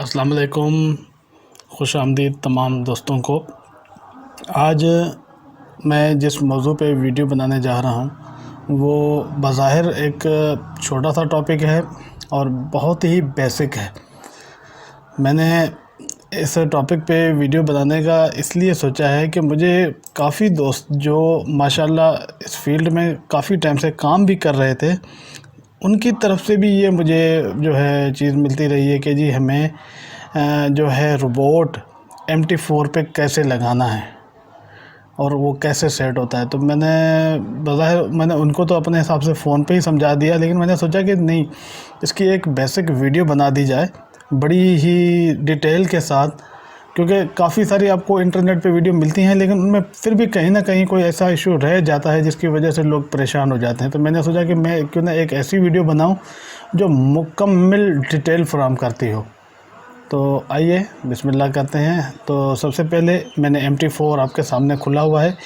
अस्सलाम वालेकुम, खुश आमदीद तमाम दोस्तों को। आज मैं जिस मौजू पे वीडियो बनाने जा रहा हूँ वो बज़ाहिर एक छोटा सा टॉपिक है और बहुत ही बेसिक है। मैंने इस टॉपिक पे वीडियो बनाने का इसलिए सोचा है कि मुझे काफ़ी दोस्त जो माशाल्लाह इस फील्ड में काफ़ी टाइम से काम भी कर रहे थे, उनकी तरफ से भी ये मुझे जो है चीज़ मिलती रही है कि जी हमें जो है रोबोट MT4 पे कैसे लगाना है और वो कैसे सेट होता है। तो मैंने उनको तो अपने हिसाब से फ़ोन पे ही समझा दिया, लेकिन मैंने सोचा कि नहीं, इसकी एक बेसिक वीडियो बना दी जाए बड़ी ही डिटेल के साथ, क्योंकि काफ़ी सारी आपको इंटरनेट पे वीडियो मिलती हैं लेकिन उनमें फिर भी कहीं ना कहीं कोई ऐसा इशू रह जाता है जिसकी वजह से लोग परेशान हो जाते हैं। तो मैंने सोचा कि मैं क्यों ना एक ऐसी वीडियो बनाऊं जो मुकम्मल डिटेल फराहम करती हो। तो आइए बिस्मिल्लाह करते हैं। तो सबसे पहले मैंने MT4 आपके सामने खुला हुआ है।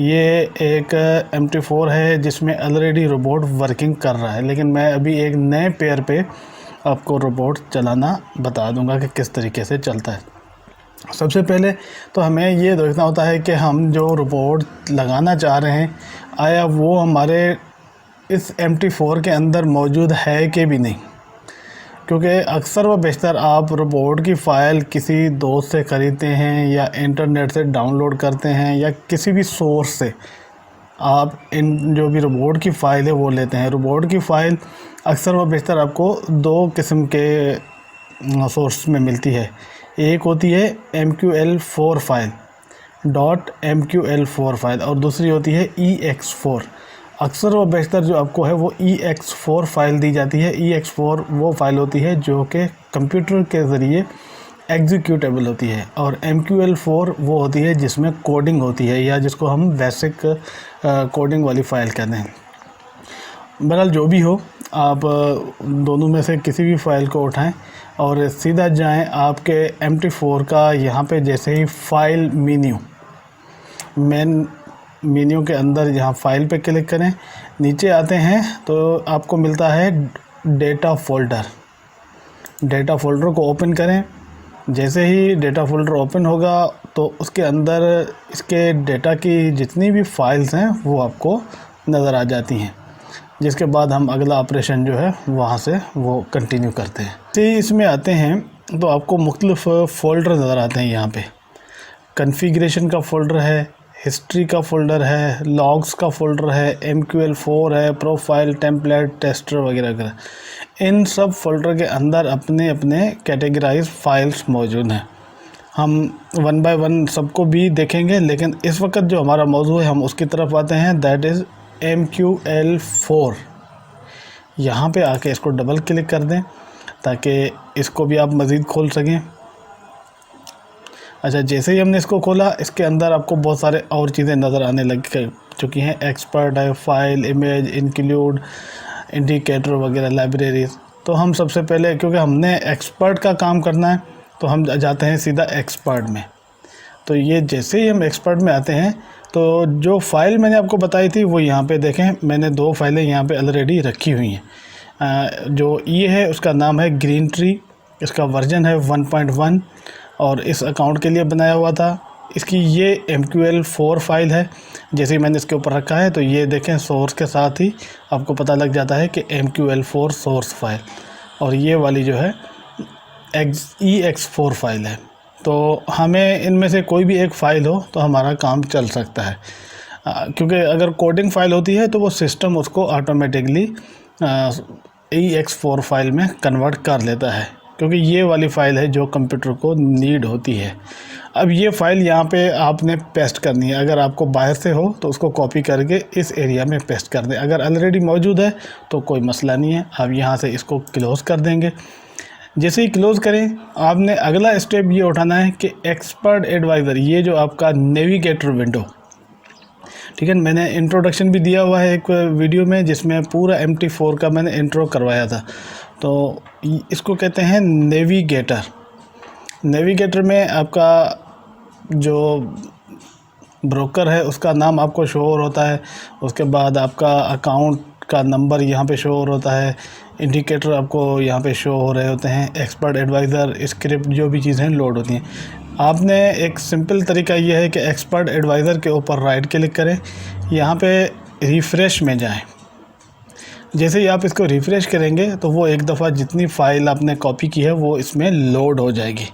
ये एक MT4 है जिसमें ऑलरेडी रोबोट वर्किंग कर रहा है, लेकिन मैं अभी एक नए पेयर पे आपको रोबोट चलाना बता दूंगा कि किस तरीके से चलता है। सबसे पहले तो हमें ये देखना होता है कि हम जो रोबोट लगाना चाह रहे हैं आया वो हमारे इस MT4 के अंदर मौजूद है कि भी नहीं, क्योंकि अक्सर व बेशतर आप रोबोट की फ़ाइल किसी दोस्त से ख़रीदते हैं या इंटरनेट से डाउनलोड करते हैं या किसी भी सोर्स से आप इन जो भी रोबोट की फ़ाइल है वो लेते हैं। रोबोट की फ़ाइल अक्सर व बेशतर आपको दो किस्म के सोर्स में मिलती है। एक होती है MQL4 फाइल .mql4 फाइल और दूसरी होती है EX4। अक्सर व बेशतर जो आपको है वो EX4 फाइल दी जाती है। EX4 वो फाइल होती है जो कि कंप्यूटर के ज़रिए एग्जीक्यूटेबल होती है और MQL4 वो होती है जिसमें कोडिंग होती है या जिसको हम बेसिक कोडिंग वाली फ़ाइल कहते हैं। बहरहाल जो भी हो, आप दोनों में से किसी भी फ़ाइल को उठाएं और सीधा जाएं आपके MT4 का यहाँ पे जैसे ही फ़ाइल मेन मेन्यू के अंदर यहाँ फ़ाइल पे क्लिक करें, नीचे आते हैं तो आपको मिलता है डेटा फ़ोल्डर को ओपन करें। जैसे ही डेटा फ़ोल्डर ओपन होगा तो उसके अंदर इसके डेटा की जितनी भी फ़ाइल्स हैं वो आपको नज़र आ जाती हैं, जिसके बाद हम अगला ऑपरेशन जो है वहाँ से वो कंटिन्यू करते हैं। तो इसमें आते हैं तो आपको मुख्तलिफ़ फ़ोल्डर नज़र आते हैं। यहाँ पे कॉन्फ़िगरेशन का फ़ोल्डर है, हिस्ट्री का फ़ोल्डर है, लॉग्स का फ़ोल्डर है, MQL4 है, प्रोफाइल, टेम्पलेट, टेस्टर वगैरह वगैरह। इन सब फ़ोल्डर के अंदर अपने अपने कैटेगराइज फ़ाइल्स मौजूद हैं। हम वन बाय वन सबको भी देखेंगे, लेकिन इस वक्त जो हमारा मौजू है हम उसकी तरफ आते हैं, दैट इज़ MQL4। यहाँ पे आके इसको डबल क्लिक कर दें ताकि इसको भी आप मज़ीद खोल सकें। अच्छा, जैसे ही हमने इसको खोला इसके अंदर आपको बहुत सारे और चीज़ें नज़र आने लग चुकी हैं। एक्सपर्ट है, फाइल, इमेज, इंक्लूड, इंडिकेटर वगैरह, लाइब्रेरीज। तो हम सबसे पहले, क्योंकि हमने एक्सपर्ट का काम करना है, तो हम जाते हैं सीधा एक्सपर्ट में। तो ये जैसे ही हम एक्सपर्ट में आते हैं तो जो फ़ाइल मैंने आपको बताई थी वो यहाँ पे देखें, मैंने दो फाइलें यहाँ पे ऑलरेडी रखी हुई हैं। जो ये है उसका नाम है ग्रीन ट्री, इसका वर्जन है 1.1 और इस अकाउंट के लिए बनाया हुआ था। इसकी ये MQL4 फाइल है। जैसे ही मैंने इसके ऊपर रखा है तो ये देखें सोर्स के साथ ही आपको पता लग जाता है कि MQL4 सोर्स फाइल, और ये वाली जो है EX4 फाइल है। तो हमें इनमें से कोई भी एक फ़ाइल हो तो हमारा काम चल सकता है, क्योंकि अगर कोडिंग फ़ाइल होती है तो वो सिस्टम उसको ऑटोमेटिकली EX4 फाइल में कन्वर्ट कर लेता है, क्योंकि ये वाली फ़ाइल है जो कंप्यूटर को नीड होती है। अब ये फ़ाइल यहाँ पे आपने पेस्ट करनी है। अगर आपको बाहर से हो तो उसको कॉपी करके इस एरिया में पेस्ट कर दें। अगर ऑलरेडी मौजूद है तो कोई मसला नहीं है, आप यहाँ से इसको क्लोज़ कर देंगे। जैसे ही क्लोज़ करें, आपने अगला स्टेप ये उठाना है कि एक्सपर्ट एडवाइज़र, ये जो आपका नेविगेटर विंडो, ठीक है, मैंने इंट्रोडक्शन भी दिया हुआ है एक वीडियो में जिसमें पूरा MT4 का मैंने इंट्रो करवाया था। तो इसको कहते हैं नेविगेटर। नेविगेटर में आपका जो ब्रोकर है उसका नाम आपको शो होता है, उसके बाद आपका अकाउंट का नंबर यहाँ पे शो होता है, इंडिकेटर आपको यहाँ पे शो हो रहे होते हैं, एक्सपर्ट एडवाइज़र, स्क्रिप्ट, जो भी चीज़ें लोड होती हैं। आपने एक सिंपल तरीका ये है कि एक्सपर्ट एडवाइज़र के ऊपर राइट क्लिक करें, यहाँ पे रिफ़्रेश में जाएं। जैसे ही आप इसको रिफ़्रेश करेंगे तो वो एक दफ़ा जितनी फ़ाइल आपने कॉपी की है वो इसमें लोड हो जाएगी।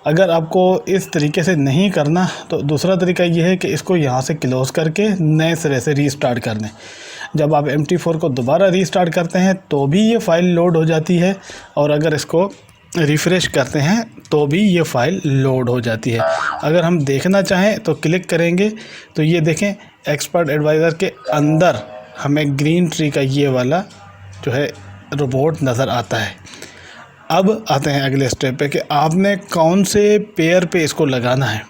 अगर आपको इस तरीके से नहीं करना तो दूसरा तरीका ये है कि इसको यहाँ से क्लोज़ करके नए सिरे से रीस्टार्ट कर दें। जब आप MT4 को दोबारा रीस्टार्ट करते हैं तो भी ये फ़ाइल लोड हो जाती है, और अगर इसको रिफ़्रेश करते हैं तो भी ये फ़ाइल लोड हो जाती है। अगर हम देखना चाहें तो क्लिक करेंगे तो ये देखें एक्सपर्ट एडवाइज़र के अंदर हमें ग्रीन ट्री का ये वाला जो है रोबोट नज़र आता है। अब आते हैं अगले स्टेप पे कि आपने कौन से पेयर पे इसको लगाना है।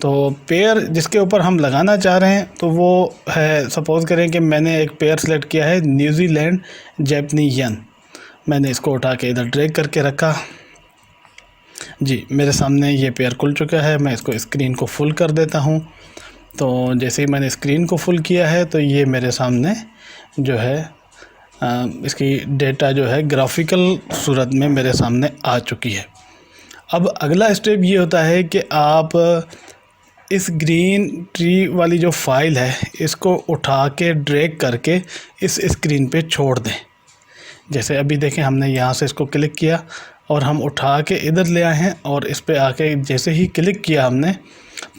तो पेयर जिसके ऊपर हम लगाना चाह रहे हैं तो वो है, सपोज़ करें कि मैंने एक पेयर सेलेक्ट किया है न्यूजीलैंड जैपनीयन। मैंने इसको उठा के इधर ड्रैग करके रखा जी, मेरे सामने ये पेयर खुल चुका है। मैं इसको स्क्रीन को फुल कर देता हूँ। तो जैसे ही मैंने स्क्रीन को फुल किया है तो ये मेरे सामने जो है इसकी डेटा जो है ग्राफिकल सूरत में मेरे सामने आ चुकी है। अब अगला स्टेप ये होता है कि आप इस ग्रीन ट्री वाली जो फ़ाइल है इसको उठा के ड्रैग करके इस स्क्रीन पे छोड़ दें। जैसे अभी देखें, हमने यहाँ से इसको क्लिक किया और हम उठा के इधर ले आए हैं, और इस पे आके जैसे ही क्लिक किया हमने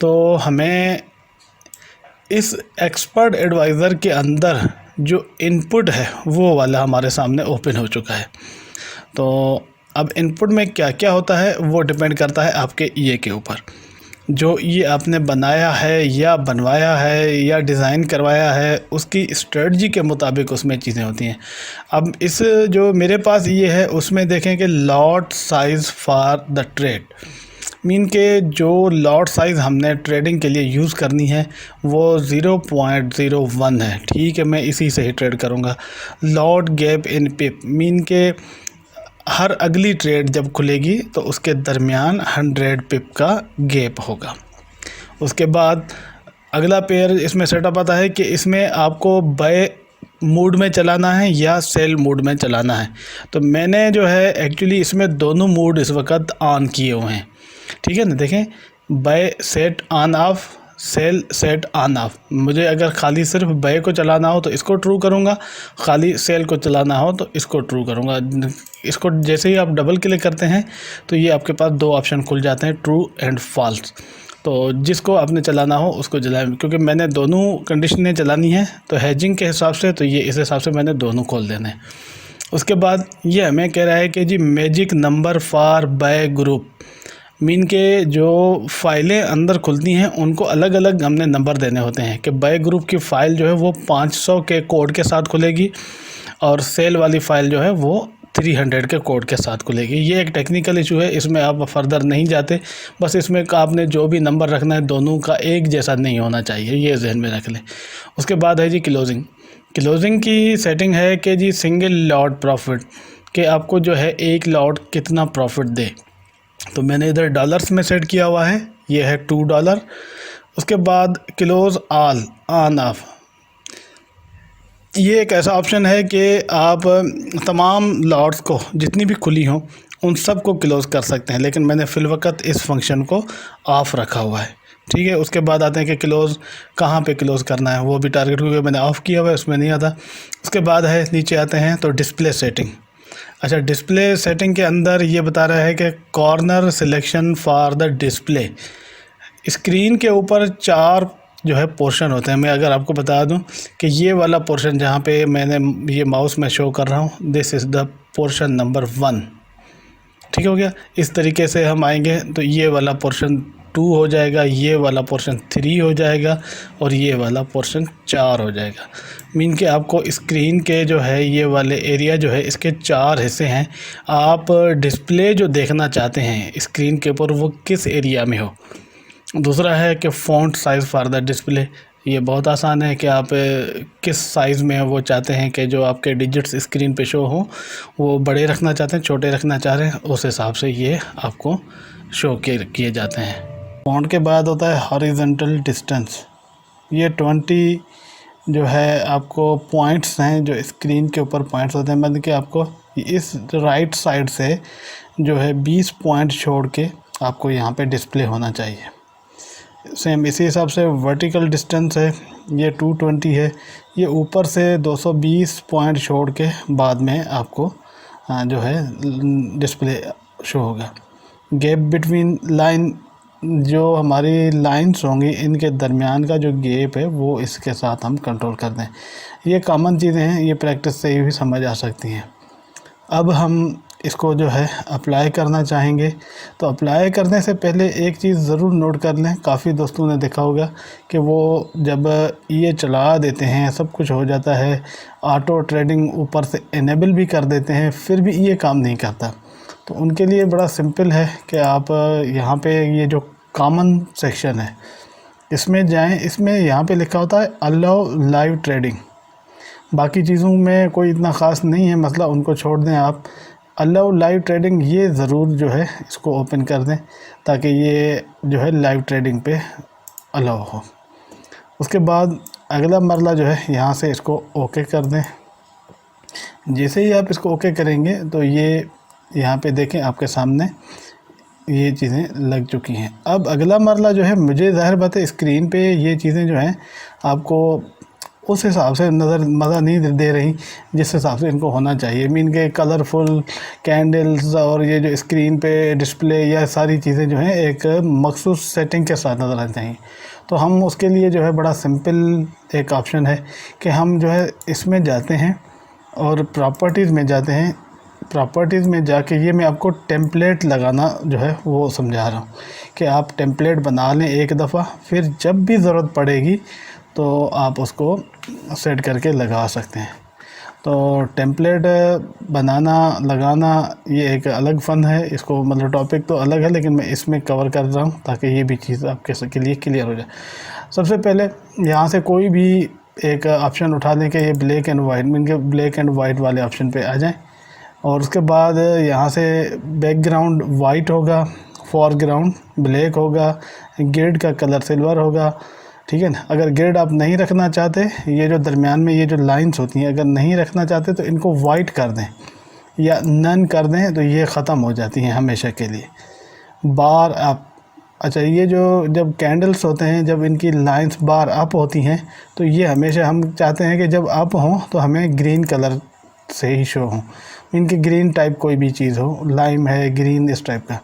तो हमें इस एक्सपर्ट एडवाइज़र के अंदर जो इनपुट है वो वाला हमारे सामने ओपन हो चुका है। तो अब इनपुट में क्या क्या होता है वो डिपेंड करता है आपके ईए के ऊपर। जो ये आपने बनाया है या बनवाया है या डिज़ाइन करवाया है उसकी स्ट्रेटजी के मुताबिक उसमें चीज़ें होती हैं। अब इस जो मेरे पास ये है उसमें देखें कि lot size for the trade, mean के जो लॉट साइज़ हमने ट्रेडिंग के लिए यूज़ करनी है वो 0.01 है। ठीक है, मैं इसी से ही ट्रेड करूँगा। Lot gap in pip, mean के हर अगली ट्रेड जब खुलेगी तो उसके दरमियान 100 पिप का गैप होगा। उसके बाद अगला पेयर इसमें सेटअप आता है कि इसमें आपको बाय मूड में चलाना है या सेल मूड में चलाना है। तो मैंने जो है एक्चुअली इसमें दोनों मूड इस वक्त ऑन किए हुए हैं। ठीक है ना, देखें, बाय सेट ऑन ऑफ, सेल सेट ऑन ऑफ। मुझे अगर खाली सिर्फ बाय को चलाना हो तो इसको ट्रू करूँगा, खाली सेल को चलाना हो तो इसको ट्रू करूँगा। इसको जैसे ही आप डबल क्लिक करते हैं तो ये आपके पास दो ऑप्शन खुल जाते हैं, ट्रू एंड फॉल्स। तो जिसको आपने चलाना हो उसको चलाएं, क्योंकि मैंने दोनों कंडीशनें चलानी है तो हैजिंग के हिसाब से, तो ये इस हिसाब से मैंने दोनों खोल देने हैं। उसके बाद ये हमें कह रहा है कि जी magic number four by group, mean के जो फ़ाइलें अंदर खुलती हैं उनको अलग अलग हमने नंबर देने होते हैं कि बाय ग्रुप की फ़ाइल जो है वो 500 के कोड के साथ खुलेगी और सेल वाली फ़ाइल जो है वो 300 के कोड के साथ खुलेगी। ये एक टेक्निकल इशू है, इसमें आप फर्दर नहीं जाते, बस इसमें आपने जो भी नंबर रखना है दोनों का एक जैसा नहीं होना चाहिए, ये जहन में रख लें। उसके बाद है जी क्लोजिंग। क्लोजिंग की सेटिंग है कि जी सिंगल लॉट प्रॉफिट, कि आपको जो है एक लॉट कितना प्रॉफिट दे। तो मैंने इधर डॉलर्स में सेट किया हुआ है, ये है $2। उसके बाद क्लोज ऑल ऑन ऑफ, ये एक ऐसा ऑप्शन है कि आप तमाम लॉट्स को जितनी भी खुली हों उन सब को क्लोज़ कर सकते हैं, लेकिन मैंने फ़िलवक़्त इस फंक्शन को ऑफ़ रखा हुआ है। ठीक है, उसके बाद आते हैं कि क्लोज़ कहाँ पे क्लोज़ करना है, वो भी टारगेट क्योंकि मैंने ऑफ़ किया हुआ है उसमें नहीं आता। उसके बाद है नीचे आते हैं तो डिस्प्ले सेटिंग। अच्छा, डिस्प्ले सेटिंग के अंदर ये बता रहा है कि corner selection for the display. Screen के ऊपर 4 जो है पोर्शन होते हैं। मैं अगर आपको बता दूं कि ये वाला पोर्शन जहाँ पे मैंने ये माउस में शो कर रहा हूँ, this is the portion number 1। ठीक हो गया। इस तरीके से हम आएंगे तो ये वाला पोर्शन 2 हो जाएगा, ये वाला पोर्शन 3 हो जाएगा और ये वाला पोर्शन 4 हो जाएगा। मीन कि आपको स्क्रीन के जो है ये वाले एरिया जो है इसके 4 हिस्से हैं। आप डिस्प्ले जो देखना चाहते हैं स्क्रीन के ऊपर वो किस एरिया में हो। दूसरा है कि font size for the display, ये बहुत आसान है कि आप किस साइज़ में वो चाहते हैं कि जो आपके डिजिट्स स्क्रीन पे शो हो, वो बड़े रखना चाहते हैं, छोटे रखना चाह रहे हैं, उस हिसाब से ये आपको शो किए जाते हैं। फ़ॉन्ट के बाद होता है हॉरिजॉन्टल डिस्टेंस, ये 20 जो है आपको पॉइंट्स हैं, जो स्क्रीन के ऊपर पॉइंट्स होते हैं, मतलब कि आपको इस राइट साइड से जो है 20 पॉइंट छोड़ के आपको यहाँ पे डिस्प्ले होना चाहिए। सेम इसी हिसाब से वर्टिकल डिस्टेंस है, ये 220 है, ये ऊपर से 220 पॉइंट छोड़ के बाद में आपको जो है डिस्प्ले शो होगा। गैप बिटवीन लाइन, जो हमारी लाइंस होंगी इनके दरमियान का जो गैप है वो इसके साथ हम कंट्रोल कर दें। ये कॉमन चीज़ें हैं, ये प्रैक्टिस से ही भी समझ आ सकती हैं। अब हम इसको जो है अप्लाई करना चाहेंगे, तो अप्लाई करने से पहले एक चीज़ ज़रूर नोट कर लें। काफ़ी दोस्तों ने देखा होगा कि वो जब ये चला देते हैं, सब कुछ हो जाता है, ऑटो ट्रेडिंग ऊपर से इनेबल भी कर देते हैं, फिर भी ये काम नहीं करता। तो उनके लिए बड़ा सिंपल है कि आप यहाँ पे ये जो कॉमन सेक्शन है इसमें जाएं। इसमें यहाँ पे लिखा होता है अलाउ लाइव ट्रेडिंग। बाकी चीज़ों में कोई इतना ख़ास नहीं है मसला, उनको छोड़ दें आप। अलाउ लाइव ट्रेडिंग ये ज़रूर जो है इसको ओपन कर दें ताकि ये जो है लाइव ट्रेडिंग पे अलाउ हो। उसके बाद अगला मरला जो है यहाँ से इसको ओके कर दें। जैसे ही आप इसको ओके करेंगे तो ये यहाँ पे देखें आपके सामने ये चीज़ें लग चुकी हैं। अब अगला मरला जो है, मुझे ज़ाहिर बात है स्क्रीन पे ये चीज़ें जो हैं आपको उस हिसाब से मज़ा नहीं दे रही जिस हिसाब से इनको होना चाहिए। मीन के कलरफुल कैंडल्स और ये जो स्क्रीन पे डिस्प्ले, या सारी चीज़ें जो हैं एक मखसूस सेटिंग के साथ नज़र आनी चाहिए। तो हम उसके लिए जो है बड़ा सिंपल एक ऑप्शन है कि हम जो है इसमें जाते हैं और प्रॉपर्टीज़ में जाते हैं। प्रॉपर्टीज़ में जाके ये मैं आपको टेम्पलेट लगाना जो है वो समझा रहा हूँ कि आप टेम्पलेट बना लें एक दफ़ा, फिर जब भी ज़रूरत पड़ेगी तो आप उसको सेट करके लगा सकते हैं। तो टेम्पलेट बनाना लगाना ये एक अलग फ़न है, इसको मतलब टॉपिक तो अलग है लेकिन मैं इसमें कवर कर रहा हूँ ताकि ये भी चीज़ आपके लिए क्लियर हो जाए। सबसे पहले यहाँ से कोई भी एक ऑप्शन उठा लें कि ये ब्लैक एंड वाइट, मीन के ब्लैक एंड वाइट वाले ऑप्शन पे आ जाएं। और उसके बाद यहाँ से बैकग्राउंड वाइट होगा, फोरग्राउंड ब्लैक होगा, ग्रिड का कलर सिल्वर होगा, ठीक है ना। अगर ग्रिड आप नहीं रखना चाहते, ये जो दरमियान में ये जो लाइंस होती हैं अगर नहीं रखना चाहते तो इनको वाइट कर दें या नन कर दें, तो ये ख़त्म हो जाती हैं हमेशा के लिए। बार अप, अच्छा ये जो जब कैंडल्स होते हैं जब इनकी लाइंस बार अप होती हैं तो ये हमेशा हम चाहते हैं कि जब अप हों तो हमें ग्रीन कलर से ही शो हों। इनकी ग्रीन टाइप कोई भी चीज़ हो, लाइम है, ग्रीन, इस टाइप का।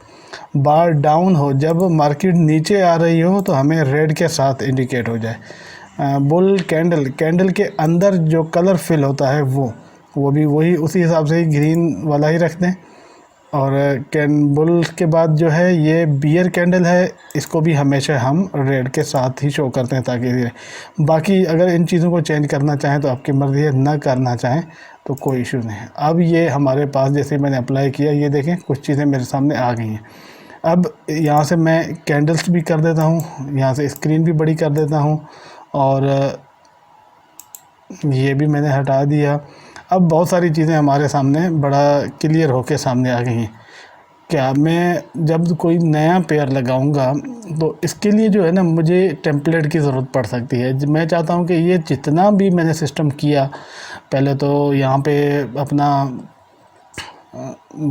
बार डाउन हो, जब मार्केट नीचे आ रही हो तो हमें रेड के साथ इंडिकेट हो जाए। बुल कैंडल के अंदर जो कलर फिल होता है वो भी वही उसी हिसाब से ही ग्रीन वाला ही रख दें। और बुल के बाद जो है ये बियर कैंडल है, इसको भी हमेशा हम रेड के साथ ही शो करते हैं ताकि बाकी अगर इन चीज़ों को चेंज करना चाहें तो आपकी मर्ज़ी है, ना करना चाहें तो कोई इशू नहीं है। अब ये हमारे पास जैसे मैंने अप्लाई किया, ये देखें कुछ चीज़ें मेरे सामने आ गई हैं। अब यहाँ से मैं कैंडल्स भी कर देता हूँ, यहाँ से स्क्रीन भी बड़ी कर देता हूँ और ये भी मैंने हटा दिया। अब बहुत सारी चीज़ें हमारे सामने बड़ा क्लियर होके सामने आ गई हैं। क्या मैं जब कोई नया पेयर लगाऊंगा तो इसके लिए जो है ना मुझे टेम्पलेट की ज़रूरत पड़ सकती है। मैं चाहता हूं कि ये जितना भी मैंने सिस्टम किया, पहले तो यहाँ पे अपना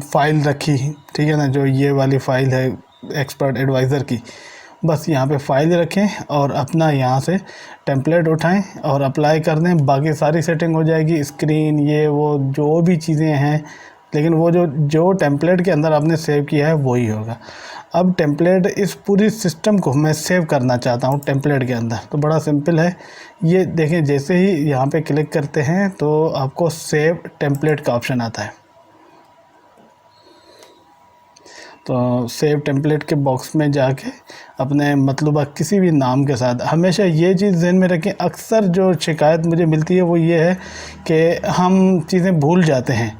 फ़ाइल रखी, ठीक है ना, जो ये वाली फ़ाइल है एक्सपर्ट एडवाइज़र की, बस यहाँ पे फ़ाइल रखें और अपना यहाँ से टेम्पलेट उठाएं और अप्लाई कर दें। बाकी सारी सेटिंग हो जाएगी, स्क्रीन ये वो जो भी चीज़ें हैं, लेकिन वो जो टेम्पलेट के अंदर आपने सेव किया है वही होगा। अब टेम्पलेट, इस पूरी सिस्टम को मैं सेव करना चाहता हूँ टेम्पलेट के अंदर, तो बड़ा सिंपल है। ये देखें जैसे ही यहाँ पे क्लिक करते हैं तो आपको सेव टेम्पलेट का ऑप्शन आता है। तो सेव टेम्पलेट के बॉक्स में जाके अपने मतलूबा किसी भी नाम के साथ, हमेशा ये चीज़ ज़हन में रखें, अक्सर जो शिकायत मुझे मिलती है वो ये है कि हम चीज़ें भूल जाते हैं,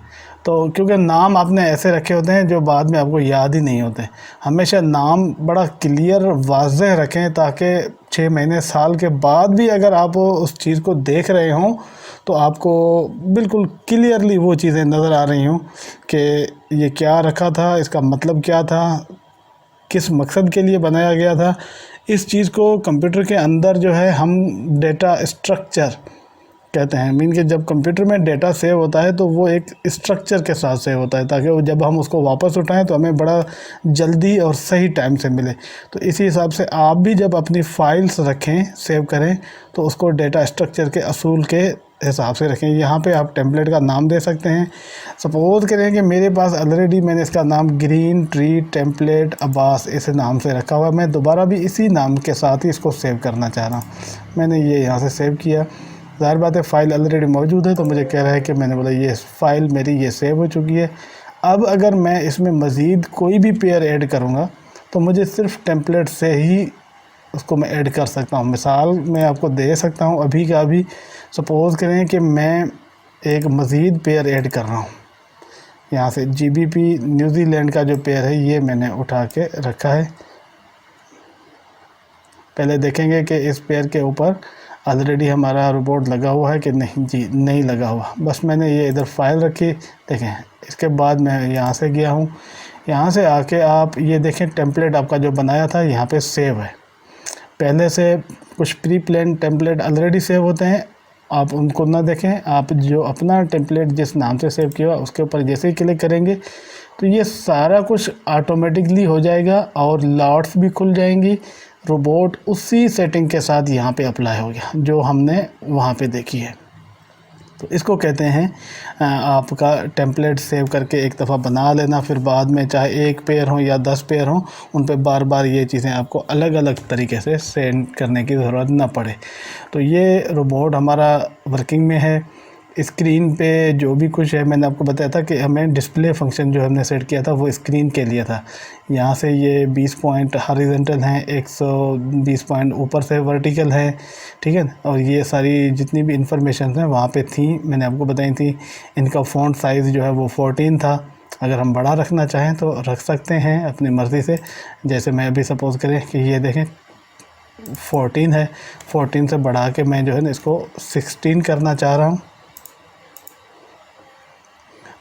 तो क्योंकि नाम आपने ऐसे रखे होते हैं जो बाद में आपको याद ही नहीं होते। हमेशा नाम बड़ा क्लियर वाज़ेह रखें ताकि 6 महीने साल के बाद भी अगर आप उस चीज़ को देख रहे हों तो आपको बिल्कुल क्लियरली वो चीज़ें नज़र आ रही हों कि ये क्या रखा था, इसका मतलब क्या था, किस मकसद के लिए बनाया गया था। इस चीज़ को कंप्यूटर के अंदर जो है हम डेटा स्ट्रक्चर कहते हैं। मीन कि जब कंप्यूटर में डेटा सेव होता है तो वो एक स्ट्रक्चर के साथ सेव होता है, ताकि वो जब हम उसको वापस उठाएं तो हमें बड़ा जल्दी और सही टाइम से मिले। तो इसी हिसाब से आप भी जब अपनी फ़ाइल्स रखें, सेव करें, तो उसको डेटा स्ट्रक्चर के असूल के हिसाब से रखें। यहाँ पे आप टेम्पलेट का नाम दे सकते हैं। सपोज़ करें कि मेरे पास ऑलरेडी मैंने इसका नाम ग्रीन ट्री टेम्पलेट अब्बास इस नाम से रखा हुआ है। मैं दोबारा भी इसी नाम के साथ ही इसको सेव करना चाह रहा हूँ। मैंने ये यहाँ से सेव किया। ज़ाहिर बात है फ़ाइल ऑलरेडी मौजूद है, तो मुझे कह रहा है कि मैंने बोला ये फ़ाइल मेरी ये सेव हो चुकी है। अब अगर मैं इसमें मज़ीद कोई भी पेयर ऐड करूँगा तो मुझे सिर्फ टेम्पलेट से ही उसको मैं ऐड कर सकता हूँ। मिसाल मैं आपको दे सकता हूँ अभी का अभी। सपोज़ करें कि मैं एक मज़ीद पेयर ऐड कर रहा हूँ। यहाँ से GBP न्यूजीलैंड का जो पेयर है ये मैंने उठा के रखा है। पहले देखेंगे कि इस पेयर के ऊपर ऑलरेडी हमारा रोबोट लगा हुआ है कि नहीं। जी नहीं लगा हुआ, बस मैंने ये इधर फाइल रखी। देखें, इसके बाद मैं यहाँ से गया हूँ। यहाँ से आके आप ये देखें टेम्पलेट आपका जो बनाया था यहाँ पे सेव है। पहले से कुछ pre plan template already save होते हैं, आप उनको ना देखें। आप जो अपना टेम्पलेट जिस नाम से सेव किया उसके ऊपर जैसे ही क्लिक करेंगे तो ये सारा कुछ ऑटोमेटिकली हो जाएगा और लॉट्स भी खुल जाएंगी। रोबोट उसी सेटिंग के साथ यहाँ पे अप्लाई हो गया जो हमने वहाँ पे देखी है। तो इसको कहते हैं आपका टेम्पलेट सेव करके एक दफ़ा बना लेना, फिर बाद में चाहे एक पेयर हो या 10 पेयर हो, उन पे बार बार ये चीज़ें आपको अलग अलग तरीके से सेंड करने की ज़रूरत ना पड़े। तो ये रोबोट हमारा वर्किंग में है। स्क्रीन पे जो भी कुछ है, मैंने आपको बताया था कि हमें डिस्प्ले फंक्शन जो हमने सेट किया था वो स्क्रीन के लिए था। यहाँ से ये 20 पॉइंट हॉरिजॉन्टल हैं, 120 पॉइंट ऊपर से वर्टिकल है, ठीक है। और ये सारी जितनी भी इंफॉर्मेशन हैं वहाँ पे थी, मैंने आपको बताई थी। इनका फ़ॉन्ट साइज़ जो है वो 14 था। अगर हम बड़ा रखना चाहें तो रख सकते हैं अपनी मर्ज़ी से। जैसे मैं अभी सपोज़ करें कि ये देखें 14 है, 14 से बढ़ा के मैं जो है ना इसको 16 करना चाह रहा हूँ।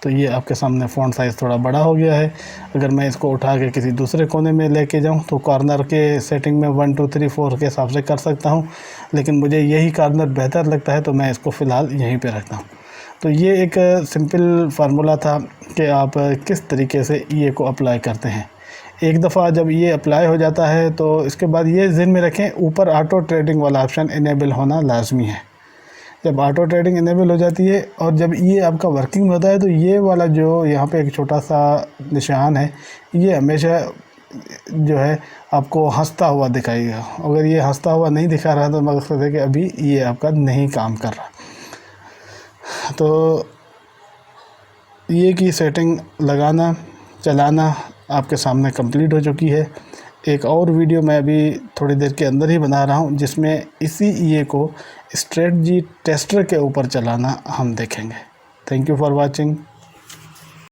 तो ये आपके सामने फ़ॉन्ट साइज़ थोड़ा बड़ा हो गया है। अगर मैं इसको उठा के किसी दूसरे कोने में लेके जाऊं तो कॉर्नर के सेटिंग में 1 2 3 4 के हिसाब से कर सकता हूं, लेकिन मुझे यही कॉर्नर बेहतर लगता है तो मैं इसको फ़िलहाल यहीं पे रखता हूं। तो ये एक सिंपल फार्मूला था कि आप किस तरीके से ये को अप्लाई करते हैं। एक दफ़ा जब ये अप्लाई हो जाता है तो इसके बाद ये ज़हन में रखें, ऊपर ऑटो ट्रेडिंग वाला ऑप्शन इनेबल होना लाजमी है। जब ऑटो ट्रेडिंग इनेबल हो जाती है और जब ये आपका वर्किंग होता है तो ये वाला जो यहाँ पे एक छोटा सा निशान है ये हमेशा जो है आपको हंसता हुआ दिखाएगा। अगर ये हंसता हुआ नहीं दिखा रहा तो मकसद है कि अभी ये आपका नहीं काम कर रहा। तो ये की सेटिंग लगाना चलाना आपके सामने कंप्लीट हो चुकी है। एक और वीडियो मैं अभी थोड़ी देर के अंदर ही बना रहा हूँ जिसमें इसी ये को स्ट्रेटजी टेस्टर के ऊपर चलाना हम देखेंगे। Thank you for watching.